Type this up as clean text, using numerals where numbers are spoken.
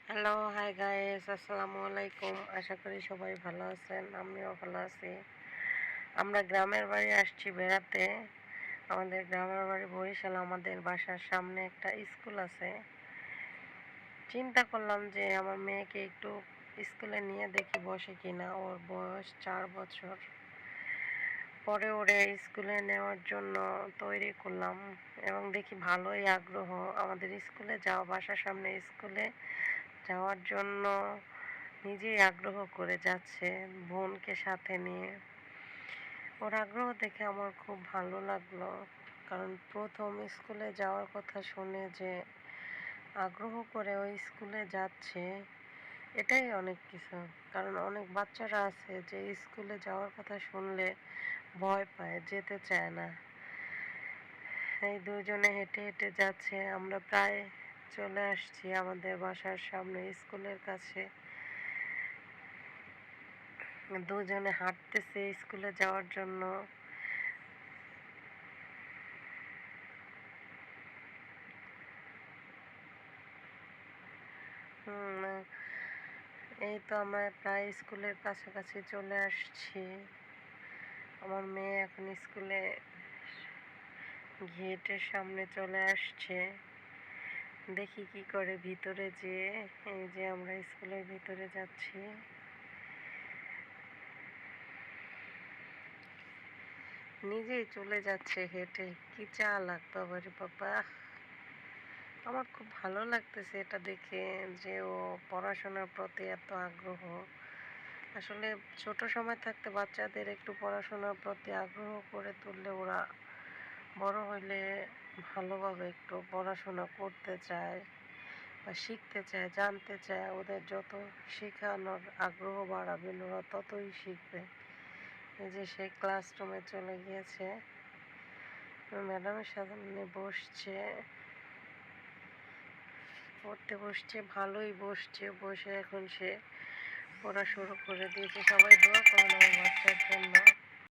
Hello, hi guys, আসসালামু আলাইকুম। আশা করি সবাই ভালো আছেন, আমিও ভালো আছি। আমরা গ্রামের বাড়ি আসছি বেড়াতে। আমাদের গ্রামের বাড়ি বরিশাল। আমাদের বাসার সামনে একটা স্কুল আছে। চিন্তা করলাম যে আমার মেয়েকে একটু স্কুলে নিয়ে দেখি বসে কিনা। ওর বয়স 4 বছর। পরে ওরে স্কুলে নেওয়ার জন্য তৈরি করলাম এবং দেখি ভালোই আগ্রহ। আমাদের স্কুলে যাওয়া, বাসার সামনে স্কুলে যাওয়ার জন্য নিজেই আগ্রহ করে যাচ্ছে, বোনকে সাথে নিয়ে। ওর আগ্রহ দেখে আমার খুব ভালো লাগলো, কারণ প্রথম স্কুলে যাওয়ার কথা শুনে যে আগ্রহ করে ওই স্কুলে যাচ্ছে, এটাই অনেক কিছু। কারণ অনেক বাচ্চারা আছে যে স্কুলে যাওয়ার কথা শুনলে ভয় পায়, যেতে চায় না। এই দুজনে হেঁটে হেঁটে যাচ্ছে। আমরা প্রায় চলে আসছি আমাদের বাসার সামনে স্কুলের কাছে। দুজনে হাঁটতেছে স্কুলে যাওয়ার জন্য। এই তো আমরা প্রায় স্কুলের কাছাকাছি চলে আসছি। আমার মেয়ে এখন স্কুলে গেটের সামনে চলে আসছে। দেখি কি করে ভিতরে যেয়ে। এই যে আমরা স্কুলের ভিতরে যাচ্ছি। নিজেই চলে যাচ্ছে হেঁটে। কি চালাক বাবারে বাবা! আমার খুব ভালো লাগতেছে এটা দেখে যে ও পড়াশোনার প্রতি এত আগ্রহ। আসলে ছোট সময় থাকতে বাচ্চাদের একটু পড়াশোনার প্রতি আগ্রহ করে তুললে ওরা বড় হইলে ভালোভাবে একটু পড়াশোনা করতে চায় বা শিখতে চায়, জানতে চায়। ওদের যত শেখানোর আগ্রহ বাড়াবেন ওরা ততই শিখবে। এই যে সে ক্লাসরুমে চলে গিয়েছে, ম্যাডামের সামনে বসছে, পড়তে বসছে, ভালোই বসছে। বসে এখন সে পড়া শুরু করে দিয়েছে। সবাই দোয়া করুন আমার বাচ্চার জন্য।